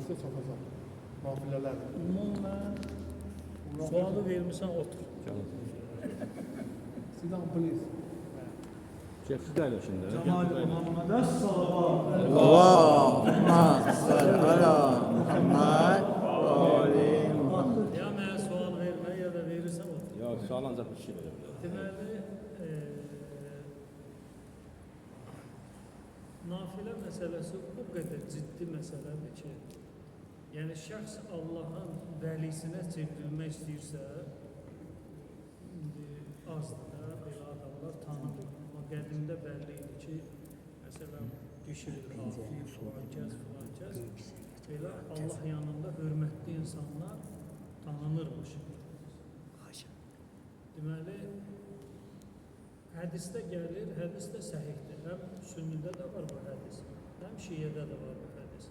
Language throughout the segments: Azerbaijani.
hədisdə çoxasan. Nafilələr. Ümumən sualı vermirsən, otur. Sit down, please. Siz də əyləşin də. Cəmaət Muhammedə salavat. Allahumma salli ala Muhammed və ali Muhammed. Ya mənə sual vermə, ya da verirsən, otur. Yox, sual ancaq bir şey verir. Deməli, nafilə məsələsi o qədər ciddi məsələdir ki, yəni şəxs Allahın vəlisinə çevrilmək istəyirsə, azdır da, belə adamlar tanıdır. Amma qədimdə bəlli idi ki, məsələn, düşürür, filan-kəs, belə Allah yanında hörmətli insanlar tanınırmış. Deməli, hədisdə gəlir, hədis də səhihdir. Həm sünnidə də var bu hədis, həm şiədə də var bu hədis.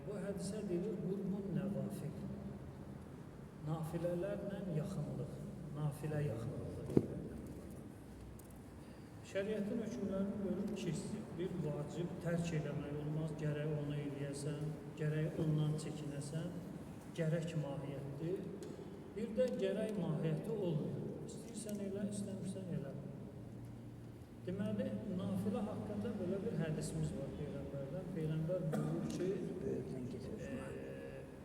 Bu hədisə deyilir qurbun nəvafil. Nafilələrlə yaxınlıq, nafilə yaxınlığı. Şəriətin hökmlərini görüb ki, bir vacib tərk eləmək olmaz, gərək onu eləyəsən, gərək ondan çəkinəsən, gərək mahiyyətdir. Bir də gərək mahiyyəti olmuyor. İstəyirsən elə, istəmirsən elə. Deməli, nafilə haqqında belə bir hədisimiz var Peyğəmbərdən. Peyğəmbər buyurur ki,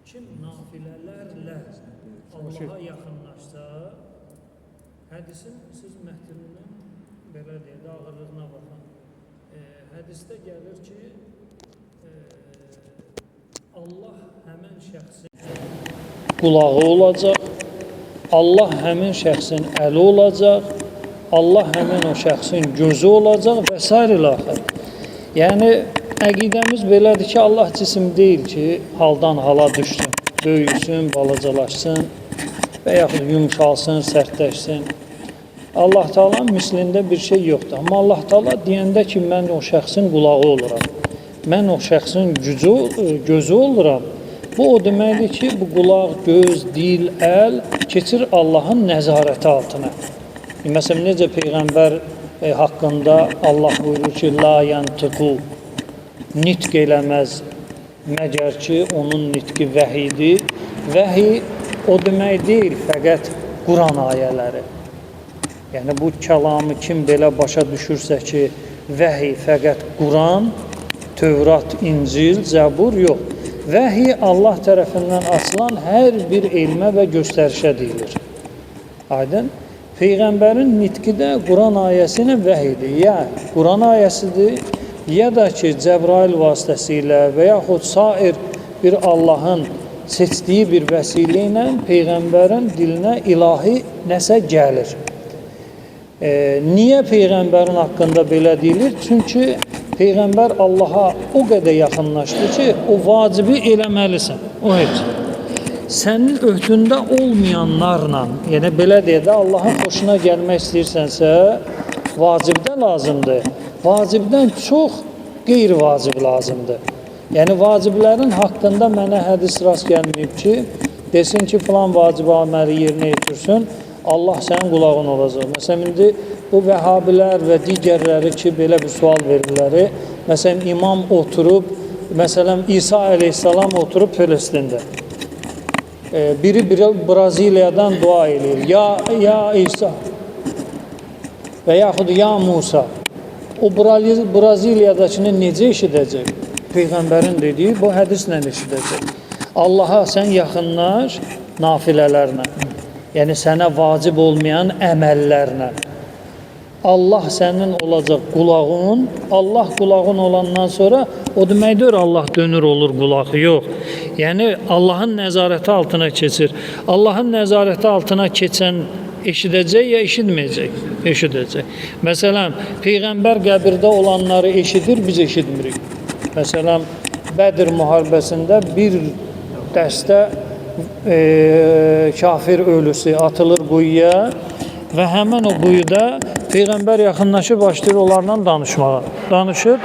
kim nafilələrlə Allaha yaxınlaşsa, hədisin siz məhtiminin belə deyək, ağırlığına baxın. Hədisdə gəlir ki, Allah həmən şəxsin qulağı olacaq, Allah həmin şəxsin əli olacaq, Allah həmin o şəxsin gözü olacaq və s. ilaxır. Yəni, əqidəmiz belədir ki, Allah cisim deyil ki, haldan hala düşsün, böyüsün, balacalaşsın və yaxud yumşalsın, sərtləşsin. Allah Taala'nın mislində bir şey yoxdur. Amma Allah Taala deyəndə ki, mən o şəxsin qulağı oluram, mən o şəxsin gözü oluram, bu o deməkdir ki, bu qulaq, göz, dil, əl keçir Allahın nəzarəti altına. Məsələn, necə Peyğəmbər haqqında Allah buyurur ki, la yantiqu, nitq eləməz, məgər ki, onun nitqi vəhidir. Vəhi o demək deyil, fəqət Quran ayələri. Yəni, bu kəlamı kim belə başa düşürsə ki, vəhi fəqət Quran, Tövrat, İncil, Zəbur, yox. Vəhi Allah tərəfindən açılan hər bir elmə və göstərişə deyilir. Aydın? Peyğəmbərin nitqi də Quran ayəsinə vəhidir. Ya Quran ayəsidir, ya da ki, Cəbrail vasitəsilə və yaxud sair bir Allahın seçdiyi bir vəsilə ilə Peyğəmbərin dilinə ilahi nəsə gəlir. Niyə Peyğəmbərin haqqında belə deyilir? Çünki Peyğəmbər Allaha o qədər yaxınlaşdı ki, o vacibi eləməlisən. O heç. Sənin öhdündə olmayanlarla, yəni belə deyə də Allahın xoşuna gəlmək istəyirsənsə, vacibdə lazımdır. Vacibdən çox qeyri-vacib lazımdır. Yəni, vaciblərin haqqında mənə hədis rast gəlməyib ki, desin ki, filan vacib aməli yerinə yetirsin, Allah sənin qulağın olacaq. Məsələn, indi bu vəhabilər və digərləri ki, belə bir sual verirlər. Məsələn, imam oturub, məsələn, İsa əleyhissalam oturub Fələstində. Biri Braziliyadan dua edir. Ya İsa və yaxud ya Musa. O Braziliyadakını necə eşidəcək? Peyğəmbərin dediyi bu hədislə eşidəcək. Allaha sən yaxınlaş nafilələrlə. Yəni, sənə vacib olmayan əməllərlə. Allah sənin olacaq qulağın, Allah qulağın olandan sonra o deməkdir, Allah dönür olur qulağı, yox. Yəni, Allahın nəzarəti altına keçir. Allahın nəzarəti altına keçən eşidəcək ya eşitməyəcək? Eşidəcək. Məsələn, Peyğəmbər qəbirdə olanları eşidir, biz eşitmirik. Məsələn, Bədir müharibəsində bir dəstə kafir ölüsü atılır quyuya və həmən o quyuda Peyğəmbər yaxınlaşıb başlayır onlarla danışmağa. Danışır,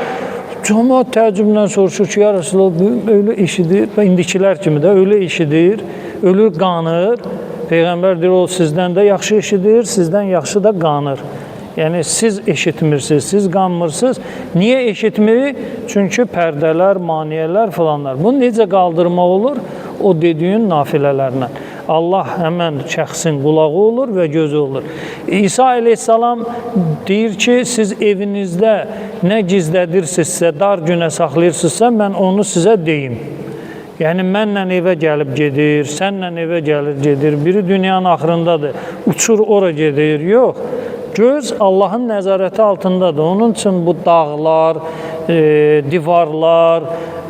cəmaət təəccüblə soruşur ki, ya Rasulullah, ölü eşidir və indikilər kimi də ölü eşidir, ölü qanır. Peyğəmbər deyir, o sizdən də yaxşı eşidir, sizdən yaxşı da qanır. Yəni siz eşitmirsiniz, siz qanmırsınız. Niyə eşitmirik? Çünki pərdələr, maniyələr filanlar. Bunu necə qaldırmaq olur? O dediyin nafilələrlə. Allah həmən şəxsin qulağı olur və gözü olur. İsa əleyhissalam deyir ki, siz evinizdə nə gizlədirsinizsə, dar günə saxlayırsınızsa, mən onu sizə deyim. Yəni, mənlə evə gəlib gedir, sənlə evə gəlir, gedir, biri dünyanın axırındadır, uçur ora gedir, yox. Göz Allahın nəzarəti altındadır. Onun üçün bu dağlar, divarlar,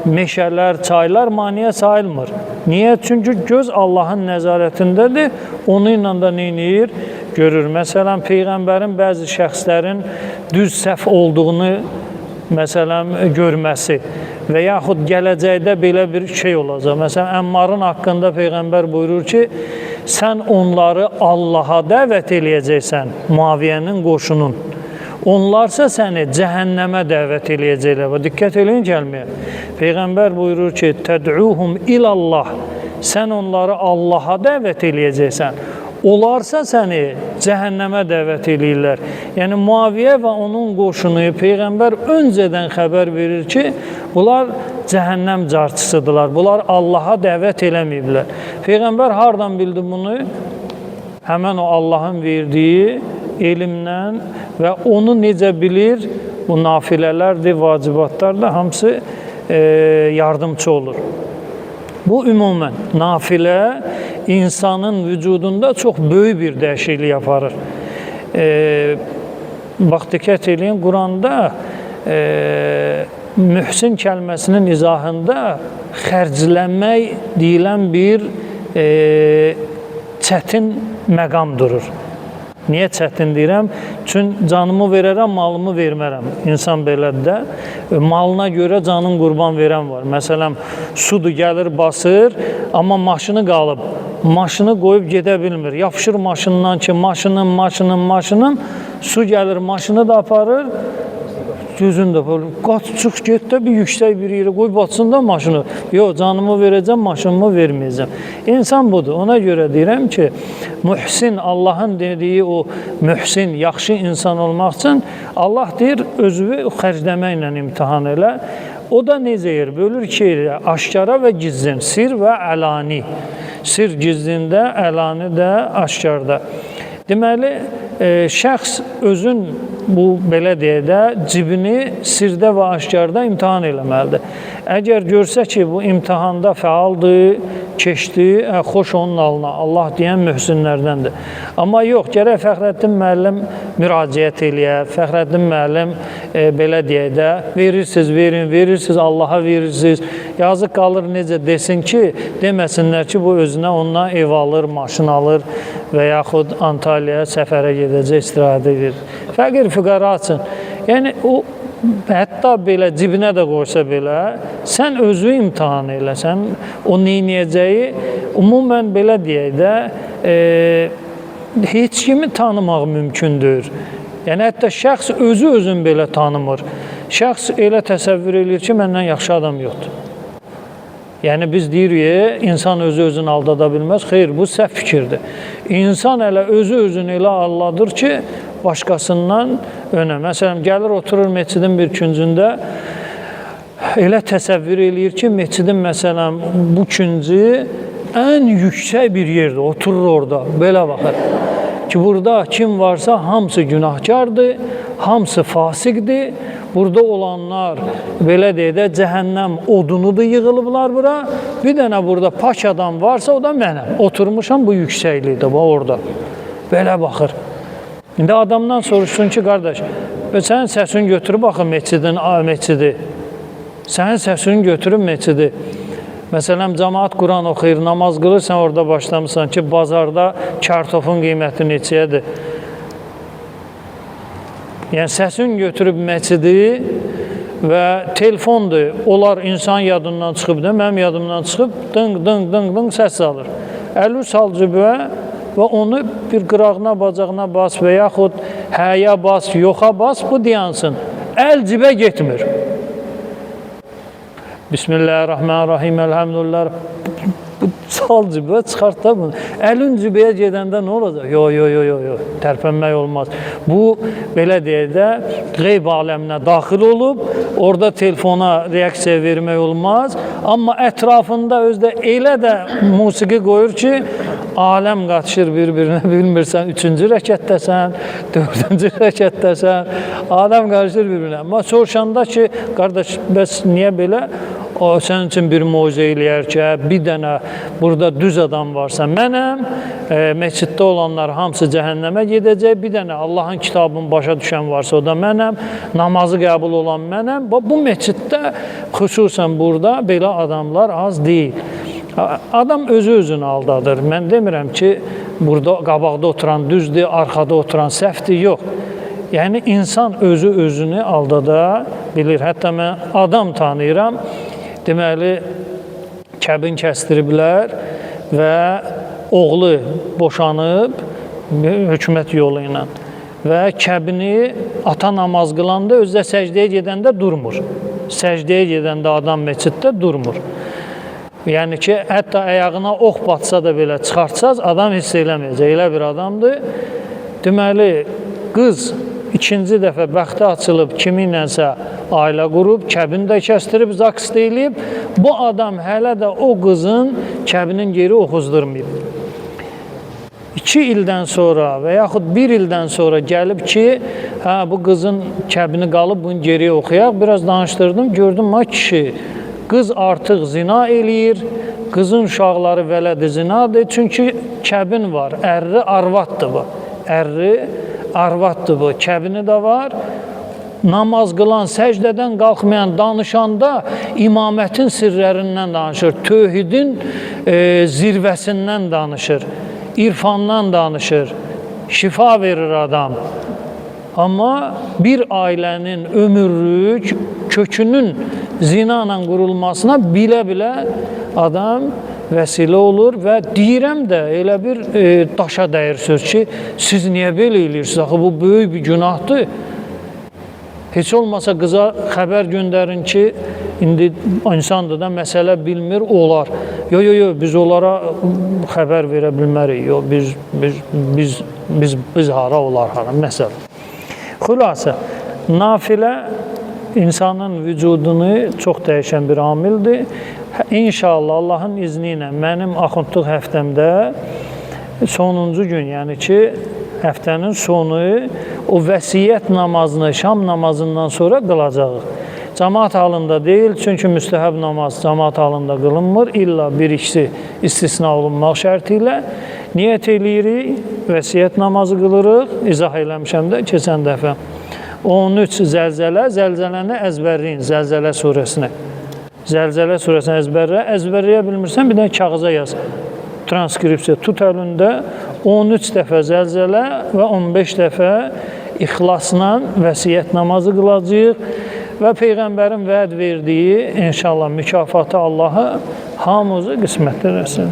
meşələr, çaylar maniyə sayılmır. Niyə? Çünki göz Allahın nəzarətindədir, onu ilə da neyniyir? Görür. Məsələn, Peyğəmbərin bəzi şəxslərin düz səhv olduğunu görməsi və yaxud gələcəkdə belə bir şey olacaq. Məsələn, Əmmarın haqqında Peyğəmbər buyurur ki, sən onları Allaha dəvət eləyəcəksən, Muaviyyənin qoşunun. Onlarsa səni cəhənnəmə dəvət eləyəcəklər. Diqqət eləyin gəlməyə. Peyğəmbər buyurur ki, təd'uhum ilallah. Sən onları Allaha dəvət eləyəcəksən. Onlarsa səni cəhənnəmə dəvət eləyirlər. Yəni, Muaviyyə və onun qoşunu Peyğəmbər öncədən xəbər verir ki, bunlar cəhənnəm carçısıdırlar. Bunlar Allaha dəvət eləməyiblər. Peyğəmbər hardan bildi bunu? Həmən o Allahın verdiyi elmlə və onu necə bilir? Bu nafilələrdir, vacibatlardır, hamısı yardımcı olur. Bu ümumən nafilə insanın vücudunda çox böyük bir dəyişiklik aparır. Bax, diqqət eləyin, Quranda mühsin kəlməsinin izahında xərclənmək deyilən bir çətin məqam durur. Niyə çətin deyirəm? Çünki canımı verərəm, malımı vermərəm. İnsan belədir də. Malına görə canın qurban verən var. Məsələn, sudur, gəlir, basır, amma maşını qalıb. Maşını qoyub gedə bilmir. Yapışır maşından ki, maşının, su gəlir, maşını da aparır, gözün də qaç, çıx, get də bir yüksək bir yerə qoy, batsın da maşını. Yox, canımı verəcəm, maşınımı verməyəcəm. İnsan budur. Ona görə deyirəm ki, mühsin, Allahın dediyi o mühsin, yaxşı insan olmaq üçün Allah deyir, özünü xərcləməklə imtihan elə. O da necə yer? Bölür ki, aşkara və gizlin, sir və əlani. Sir gizlində, əlani də aşkarda. Deməli, şəxs özün bu belə deyək də cibini sirdə və aşkarda imtihan eləməlidir. Əgər görsə ki, bu imtihanda fəaldır, keçdi, xoş onun alına, Allah deyən mühsinlərdəndir. Amma yox, gərək Fəxrəddin müəllim müraciət eləyə, Fəxrəddin müəllim belə deyək də, verirsiniz, Allaha verirsiniz. Yazıq qalır necə desin ki, deməsinlər ki, bu özünə ondan ev alır, maşın alır və yaxud Antalyaya səfərə gedəcək, istirahət edir. Fəqir füqara üçün. Yəni, o hətta belə cibinə də qoysa belə, sən özü imtihan eləsən, o neynəyəcəyi, umumən belə deyək də, heç kimi tanımaq mümkündür. Yəni, hətta şəxs özün belə tanımır. Şəxs elə təsəvvür edir ki, məndən yaxşı adam yoxdur. Yəni, biz deyirik, insan özünü aldada bilməz. Xeyr, bu səhv fikirdir. İnsan elə özünü elə alladır ki, başqasından önə. Məsələn, gəlir, oturur meçidin bir küncündə, elə təsəvvür eləyir ki, meçidin məsələn, bu küncü ən yüksək bir yerdir, oturur orada, belə baxır. Ki, burada kim varsa hamısı günahkardır, hamısı fasiqdir. Burada olanlar, belə deyək də, cəhənnəm odunudur, yığılıblar bura. Bir dənə burada pak adam varsa, o da mənəm. Oturmuşam bu yüksəklikdə, orada. Belə baxır. İndi adamdan soruşsun ki, qardaş, sənin səsini götürüb baxın meçidi. Sənin səsini götürüb meçidi. Məsələn, cəmaat Quran oxuyur, namaz qılırsan, orada başlamışsan ki, bazarda kartofun qiyməti neçəyədir. Yəni, səsini götürüb məçidi və telefondur, onlar insan yadından çıxıb, mənim yadımdan çıxıb, dınq səs alır. Əli sal cübə və onu bir qırağına, bacağına bas və yaxud həyə bas, yoxa bas, bu deyansın. Əl cibə getmir. Bismillahirrahmanirrahim, elhamdülillah. Sal cübə, çıxart da bunu. Əlin cübəyə gedəndə nə olacaq? Yo, tərpənmək olmaz. Bu, belə deyək də, qeyb aləminə daxil olub, orada telefona reaksiya vermək olmaz. Amma ətrafında özdə elə də musiqi qoyur ki, aləm qaçışır bir-birinə, bilmirsən, 3-cü rəkətdəsən, 4-cü rəkətdəsən, adam qarışır bir-birinə. Amma soruşanda ki, qardaş, bəs niyə belə? O, sənin üçün bir mucize eləyər ki, bir dənə burada düz adam varsa mənəm, məsciddə olanlar hamısı cəhənnəmə gedəcək, bir dənə Allahın kitabını başa düşən varsa o da mənəm, namazı qəbul olan mənəm. Bu məsciddə xüsusən burada belə adamlar az deyil. Adam özü-özünü aldadır. Mən demirəm ki, burada qabaqda oturan düzdür, arxada oturan səhvdir, yox. Yəni, insan özü-özünü aldada bilir. Hətta mən adam tanıyıram, deməli, kəbin kəsdiriblər və oğlu boşanıb hökumət yolu ilə və kəbini ata namaz qılanda özdə səcdəyə gedəndə durmur. Səcdəyə gedəndə adam məsciddə durmur. Yəni ki, hətta ayağına ox batsa da belə çıxartsaz, adam hiss eləməyəcək. Elə bir adamdır. Deməli, qız ikinci dəfə bəxti açılıb, kiminlənsə ailə qurub, kəbini də kəstirib, zaks deyilib. Bu adam hələ də o qızın kəbinin geri oxuzdurmayıb. 2 ildən sonra və yaxud 1 ildən sonra gəlib ki, bu qızın kəbini qalıb, bunu geriyə oxuyaq. Biraz danışdırdım, gördüm, kişi, qız artıq zina eləyir, qızın uşaqları vələdi zinadır. Çünki kəbin var, ərri arvaddır bu. Ərri arvaddır bu, kəbini də var. Namaz qılan, səcdədən qalxmayan, danışanda imamətin sirlərindən danışır, tövhidin zirvəsindən danışır, irfandan danışır, şifa verir adam. Amma bir ailənin ömürlük kökünün zina ilə qurulmasına bilə-bilə adam vəsilə olur və deyirəm də elə bir daşa dəyir söz ki, siz niyə belə eləyirsiniz? Axı, bu böyük bir günahdır. Heç olmasa qıza xəbər göndərin ki, indi insandır da məsələ bilmir, olar. Yo, biz onlara xəbər verə bilmərik. Yo, biz hara, olar hara, məsələ. Xülasə, nafilə insanın vücudunu çox dəyişən bir amildir. İnşallah Allahın izni ilə mənim axundluq həftəmdə sonuncu gün, yəni ki, həftənin sonu o vəsiyyət namazını şam namazından sonra qılacağıq. Cəmaat halında deyil, çünki müstəhəb namaz cəmaat halında qılınmır. İlla bir ikisi istisna olunmaq şərti ilə niyyət eləyirik, vəsiyyət namazı qılırıq, izah eləmişəm də keçən dəfə. 13 zəlzələ, zəlzələni əzbərləyin, Zəlzələ surəsini. Zəlzələ surəsini əzbərləyə bilmirsən, bir dənə kağıza yaz. Transkripsiya tut əlində 13 dəfə zəlzələ və 15 dəfə ixlasla vəsiyyət namazı qılacağıq və Peyğəmbərin vəd verdiyi inşallah mükafatı Allah'a hamımızı qismət edəsin.